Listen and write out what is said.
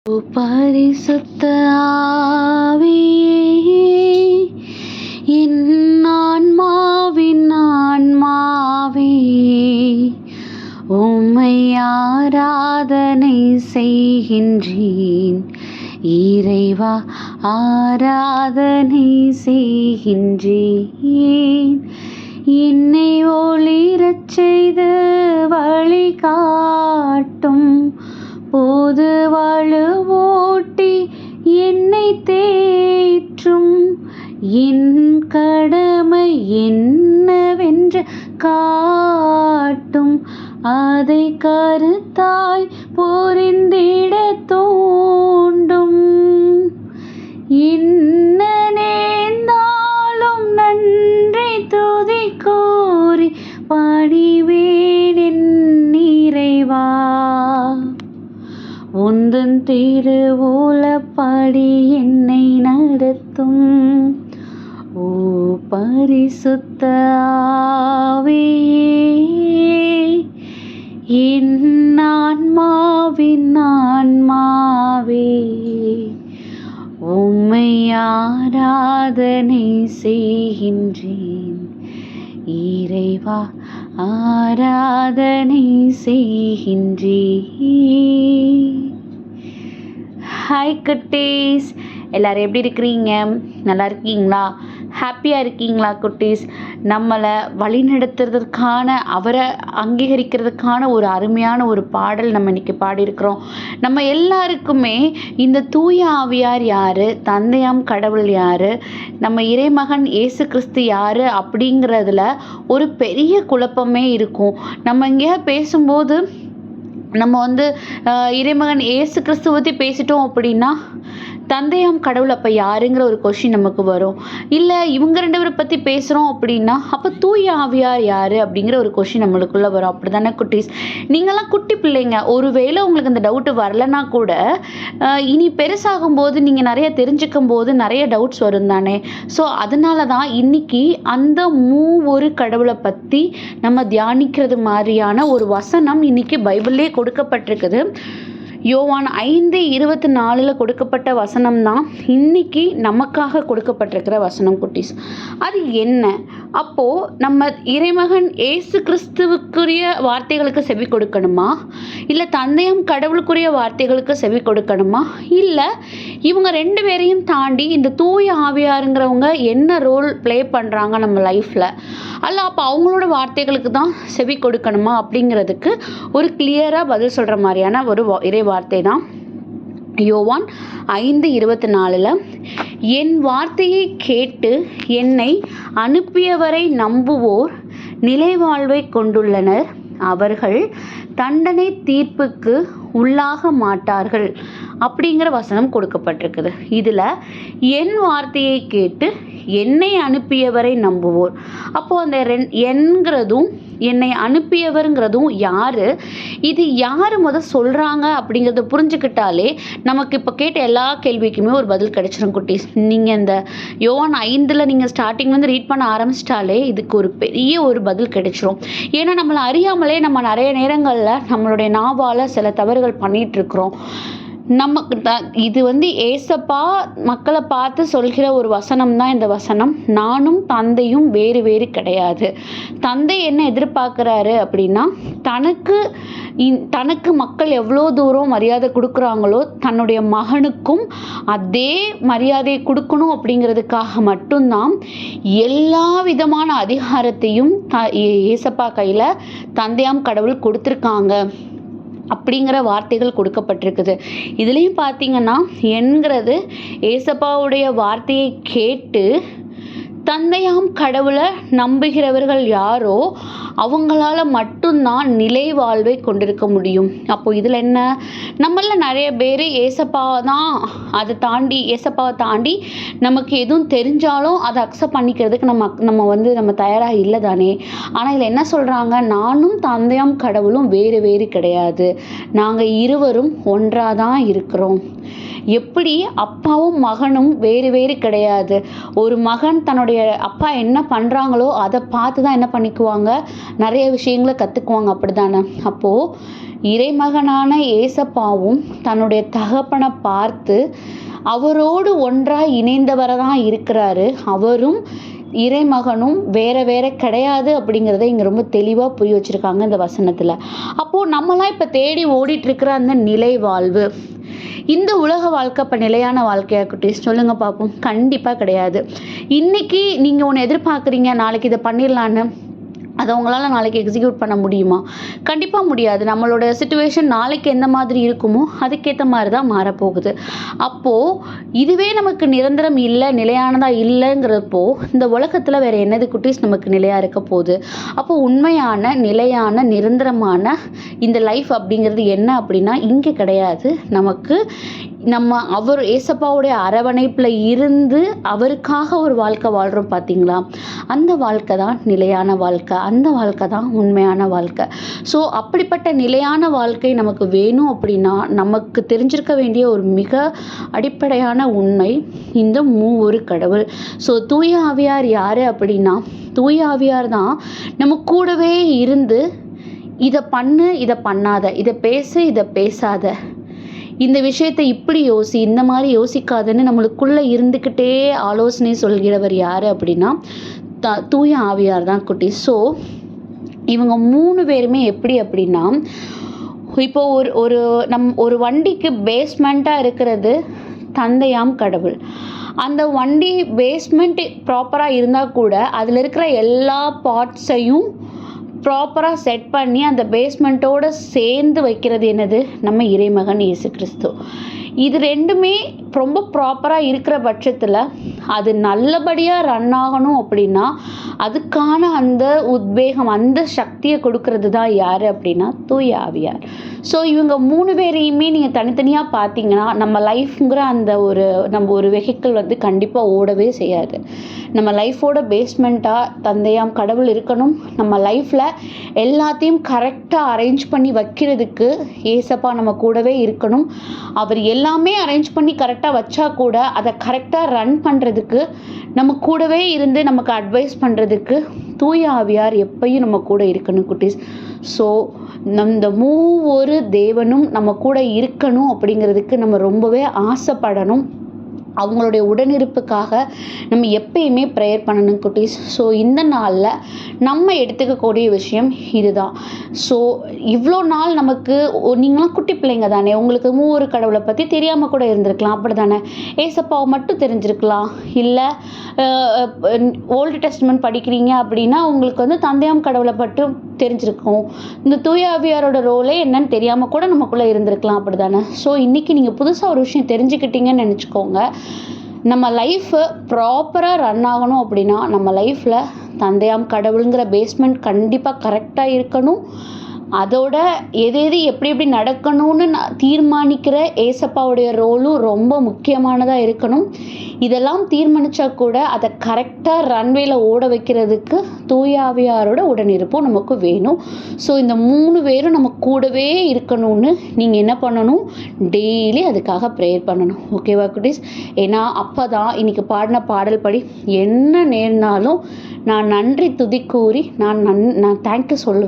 பரிசுத்த ஆவியே, என் ஆன்மாவின் ஆன்மாவே, உம்மை ஆராதனை செய்கின்றேன். இறைவா, ஆராதனை செய்கின்றேன். என்னை ஒளிரச் செய்து வழிகாட்டும் போது வலுவூட்டி என்னை தேற்றும். என் கடமை என்னவென்று காட்டும், அதை கருத்தாய் புரிந்திட தூண்டும். என்ன நேர்ந்தாலும் நன்றி துதி கூறி பணிவேன் என் இறைவா. உந்தன் திருவுளப்படி என்னை நடத்தும். ஓ பரிசுத்த ஆவியே, என் ஆன்மாவின் ஆன்மாவே, உம்மை ஆராதனை செய்கின்றேன். இறைவா, ஆராதனை செய்கின்றேன். ஹாய் குட்டீஸ், எல்லோரும் எப்படி இருக்கிறீங்க? நல்லா இருக்கீங்களா? ஹாப்பியாக இருக்கீங்களா குட்டீஸ்? நம்மளை வழிநடத்துறதுக்கான, அவரை அங்கீகரிக்கிறதுக்கான ஒரு அருமையான ஒரு பாடல் நம்ம இன்றைக்கி பாடியிருக்கிறோம். நம்ம எல்லாருக்குமே இந்த தூய ஆவியார் யார், தந்தையாம் கடவுள் யார், நம்ம இறைமகன் இயேசு கிறிஸ்து யார் அப்படிங்கிறதுல ஒரு பெரிய குழப்பமே இருக்கும். நம்ம இங்கே பேசும்போது நம்ம இறைமகன் இயேசு கிறிஸ்துவ பற்றி பேசிட்டோம் அப்படின்னா தந்தையாம் கடவுள் அப்போ யாருங்கிற ஒரு கொஷின் நமக்கு வரும். இல்லை இவங்க ரெண்டு பேரை பற்றி பேசுகிறோம் அப்படின்னா அப்போ தூய ஆவியார் யார் அப்படிங்கிற ஒரு கொஷின் நம்மளுக்குள்ளே வரும். அப்படி தானே குட்டீஸ்? நீங்களாம் குட்டி பிள்ளைங்க, ஒருவேளை உங்களுக்கு அந்த டவுட்டு வரலன்னா கூட இனி பெருசாகும்போது நீங்கள் நிறைய தெரிஞ்சுக்கும் போது நிறைய டவுட்ஸ் வரும் தானே. ஸோ அதனால தான் இன்னைக்கு அந்த ஒரு கடவுளை பற்றி நம்ம தியானிக்கிறது மாதிரியான ஒரு வசனம் இன்னைக்கு பைபிள்லேயே கொடுக்கப்பட்டிருக்குது. யோவான் 5:24 கொடுக்கப்பட்ட வசனம் தான் இன்னைக்கு நமக்காக கொடுக்கப்பட்டிருக்கிற வசனம் குட்டீஸ். அது என்ன? அப்போது நம்ம இறைமகன் இயேசு கிறிஸ்துவுக்குரிய வார்த்தைகளுக்கு செவி கொடுக்கணுமா, இல்லை தந்தையும் கடவுளுக்குரிய வார்த்தைகளுக்கு செவி கொடுக்கணுமா, இல்லை இவங்க ரெண்டு பேரையும் தாண்டி இந்த தூய ஆவியாருங்கிறவங்க என்ன ரோல் ப்ளே பண்ணுறாங்க நம்ம லைஃப்பில், அல்ல அப்போ அவங்களோட வார்த்தைகளுக்கு தான் செவி கொடுக்கணுமா அப்படிங்கிறதுக்கு ஒரு கிளியராக பதில் சொல்கிற மாதிரியான ஒரு இறை வார்த்தை தான் யோவான் 5:24. என் வார்த்தையை கேட்டு என்னை அனுப்பியவரை நம்புவோர் நிலைவாழ்வை கொண்டுள்ளனர், அவர்கள் தண்டனை தீர்ப்புக்கு உள்ளாக மாட்டார்கள் அப்படிங்கிற வசனம் கொடுக்கப்பட்டிருக்குது. இதில் என் வார்த்தையை கேட்டு என்னை அனுப்பியவரை நம்புவோர், அப்போது அந்த என்கிறதும் என்னை அனுப்பியவருங்கிறதும் யார், இது யார் சொல்கிறாங்க அப்படிங்கிறத புரிஞ்சுக்கிட்டாலே நமக்கு இப்போ கேட்ட எல்லா கேள்விக்குமே ஒரு பதில் கிடைச்சிடும் குட்டீஸ். நீங்கள் இந்த யோவான் 5 நீங்கள் ஸ்டார்டிங்லேருந்து ரீட் பண்ண ஆரம்பிச்சிட்டாலே இதுக்கு ஒரு பெரிய ஒரு பதில் கிடைச்சிரும். ஏன்னா நம்மளை அறியாமலே நம்ம நிறைய நேரங்களில் நம்மளுடைய நாவால் சில தவறுகள் பண்ணிகிட்ருக்குறோம். நமக்கு இது ஏசப்பா மக்களை பார்த்து சொல்கிற ஒரு வசனம் தான் இந்த வசனம். நானும் தந்தையும் வேறு வேறு கிடையாது. தந்தை என்ன எதிர்பார்க்குறாரு அப்படின்னா தனக்கு மக்கள் எவ்வளோ தூரம் மரியாதை கொடுக்குறாங்களோ தன்னுடைய மகனுக்கும் அதே மரியாதையை கொடுக்கணும் அப்படிங்கிறதுக்காக மட்டும்தான் எல்லா விதமான அதிகாரத்தையும் ஏசப்பா கையில் தந்தையாம் கடவுள் கொடுத்துருக்காங்க அப்படிங்கிற வார்த்தைகள் கொடுக்கப்பட்டிருக்குது. இதுலேயும் பார்த்தீங்கன்னா என்கிறது ஏசப்பாவுடைய வார்த்தையை கேட்டு தந்தையாம் கடவுளை நம்புகிறவர்கள் யாரோ அவங்களால மட்டும்தான் நிலை வாழ்வை கொண்டிருக்க முடியும். அப்போ இதில் என்ன, நம்மள நிறைய பேர் ஏசப்பாவை தான், அதை தாண்டி ஏசப்பாவை தாண்டி நமக்கு எதுவும் தெரிஞ்சாலும் அதை அக்செப்ட் பண்ணிக்கிறதுக்கு நம்ம தயாராக இல்லை தானே. ஆனால் இதில் என்ன சொல்கிறாங்க, நானும் தந்தையாம் கடவுளும் வேறு வேறு கிடையாது, நாங்கள் இருவரும் ஒன்றாக தான் இருக்கிறோம். எப்படி அப்பாவும் மகனும் வேறு வேறு கிடையாது. ஒரு மகன் தன்னுடைய அப்பா என்ன பண்ணுறாங்களோ அதை பார்த்து தான் என்ன பண்ணிக்குவாங்க, நிறைய விஷயங்களை கற்றுக்குவாங்க. அப்படிதானே? அப்போது இறைமகனான ஏசப்பாவும் தன்னுடைய தகப்பனை பார்த்து அவரோடு ஒன்றாக இணைந்தவரை தான் இருக்கிறாரு. அவரும் இறைமகனும் வேற வேற கிடையாது அப்படிங்கிறத இங்கே ரொம்ப தெளிவாக புரிய வச்சுருக்காங்க இந்த வசனத்தில். அப்போது நம்மளாம் இப்போ தேடி ஓடிட்டு இருக்கிற அந்த நிலை வாழ்வு, இந்த உலக வாழ்க்கை இப்போ நிலையான வாழ்க்கையா குட்டீஸ்? சொல்லுங்க பார்ப்போம். கண்டிப்பாக கிடையாது. இன்னைக்கு நீங்கள் ஒன்று எதிர்பார்க்குறீங்க, நாளைக்கு இதை பண்ணிடலான்னு, அதை உங்களால் நாளைக்கு எக்ஸிக்யூட் பண்ண முடியுமா? கண்டிப்பாக முடியாது. நம்மளோட சிச்சுவேஷன் நாளைக்கு எந்த மாதிரி இருக்குமோ அதுக்கேற்ற மாதிரி தான் மாறப்போகுது. அப்போது இதுவே நமக்கு நிரந்தரம் இல்லை, நிலையானதாக இல்லைங்கிறப்போ இந்த உலகத்தில் வேறு என்னது குட்டீஸ் நமக்கு நிலையாக இருக்க போகுது? அப்போது உண்மையான நிலையான நிரந்தரமான இந்த லைஃப் அப்படிங்கிறது என்ன அப்படின்னா இங்கே கிடையாது. நமக்கு அவர் ஏசப்பாவுடைய அரவணைப்பில் இருந்து அவருக்காக ஒரு வாழ்க்கை வாழ்கிறோம் பார்த்தீங்களா? அந்த வாழ்க்கை தான் நிலையான வாழ்க்கை, அந்த வாழ்க்கை தான் உண்மையான வாழ்க்கை. ஸோ அப்படிப்பட்ட நிலையான வாழ்க்கை நமக்கு வேணும் அப்படின்னா நமக்கு தெரிஞ்சிருக்க வேண்டிய ஒரு மிக அடிப்படையான உண்மை இந்த மூவொரு கடவுள். ஸோ தூய ஆவியார் யார் அப்படின்னா, தூய ஆவியார் தான் நம்ம கூடவே இருந்து இதை பண்ணு, இதை பண்ணாத, இதை பேசு, இதை பேசாத, இந்த விஷயத்தை இப்படி யோசி, இந்த மாதிரி யோசிக்காதுன்னு நம்மளுக்குள்ளே இருந்துக்கிட்டே ஆலோசனை சொல்கிறவர் யார் அப்படின்னா தூய ஆவியார் தான் குட்டி. ஸோ இவங்க 3 பேருமே எப்படி அப்படின்னா, இப்போ ஒரு வண்டிக்கு பேஸ்மெண்ட்டாக இருக்கிறது தந்தையாம் கடவுள். அந்த வண்டி பேஸ்மெண்ட் ப்ராப்பராக இருந்தால் கூட அதில் இருக்கிற எல்லா பார்ட்ஸையும் ப்ராப்பராக செட் பண்ணி அந்த பேஸ்மெண்ட்டோடு சேர்ந்து வைக்கிறது என்னது? நம்ம இறைமகன் இயேசு கிறிஸ்து. இது ரெண்டுமே ரொம்ப ப்ராப்பராக இருக்கிற பட்சத்தில் அது நல்லபடியாக ரன் ஆகணும் அப்படின்னா அதுக்கான அந்த உத்வேகம், அந்த சக்தியை கொடுக்கறது தான் யார் அப்படின்னா தூய ஆவியார். ஸோ இவங்க 3 பேரையுமே நீங்கள் தனித்தனியாக பார்த்தீங்கன்னா நம்ம லைஃப்ங்கிற அந்த நம்ம ஒரு வெஹிக்கிள் கண்டிப்பாக ஓடவே செய்யாது. நம்ம லைஃபோட பேஸ்மெண்ட்டாக தந்தையாம் கடவுள் இருக்கணும். நம்ம லைஃப்பில் எல்லாத்தையும் கரெக்டாக அரேஞ்ச் பண்ணி வைக்கிறதுக்கு ஏசப்பா நம்ம கூடவே இருக்கணும். அவர் எல்லாமே அரேஞ்ச் பண்ணி கரெக்டாக வச்சா கூட அதை கரெக்டாக ரன் பண்ணுறதுக்கு நம்ம கூடவே இருந்து நமக்கு அட்வைஸ் பண்ணுறதுக்கு தூய ஆவியார் எப்பயும் நம்ம கூட இருக்கணும் குட்டீஸ். ஸோ இந்த மூவொரு தேவனும் நம்ம கூட இருக்கணும் அப்படிங்கிறதுக்கு நம்ம ரொம்பவே ஆசைப்படணும். அவங்களுடைய உடனிருப்புக்காக நம்ம எப்பயுமே ப்ரேயர் பண்ணணும் குட்டீஸ். ஸோ இந்த நாளில் நம்ம எடுத்துக்கக்கூடிய விஷயம் இதுதான். ஸோ இவ்வளோ நாள் நமக்கு நீங்களாம் குட்டி பிள்ளைங்க தானே, உங்களுக்கு மூவொரு கடவுளை பற்றி தெரியாமல் கூட இருந்திருக்கலாம், அப்படி தானே? ஏசப்பாவை மட்டும் தெரிஞ்சிருக்கலாம். இல்லை ஓல்டு டெஸ்ட்மெண்ட் படிக்கிறீங்க அப்படின்னா உங்களுக்கு தந்தையாம் கடவுளை மட்டும் தெரிஞ்சிருக்கும். இந்த தூய ஆவியாரோட ரோலே என்னன்னு தெரியாமல் கூட நமக்குள்ளே இருந்திருக்கலாம், அப்படி தானே? ஸோ இன்றைக்கி நீங்கள் புதுசாக ஒரு விஷயம் தெரிஞ்சுக்கிட்டீங்கன்னு நினச்சிக்கோங்க. நம்ம லைஃப்பை ப்ராப்பராக ரன் ஆகணும் அப்படின்னா நம்ம லைஃப்பில் தந்தையாம் கடவுளுங்கிற பேஸ்மெண்ட் கண்டிப்பாக கரெக்டாக இருக்கணும். அதோட எது எப்படி நடக்கணும்னு தீர்மானிக்கிற ஏசப்பாவுடைய ரோலும் ரொம்ப முக்கியமானதாக இருக்கணும். இதெல்லாம் தீர்மானித்தா கூட அதை கரெக்டாக ரன்வேல ஓட வைக்கிறதுக்கு தூய ஆவியாரோட உடனிருப்பும் நமக்கு வேணும். ஸோ இந்த 3 பேரும் நம்ம கூடவே இருக்கணும்னு நீங்கள் என்ன பண்ணணும்? டெய்லி அதுக்காக ப்ரேயர் பண்ணணும். ஓகேவா குட்டீஸ்? ஏன்னா அப்போ தான் இன்றைக்கி பாடின பாடல் படி என்ன நேர்ந்தாலும் நான் நன்றி துதி கூறி நான் தேங்க்யூ சொல்லுவேன்.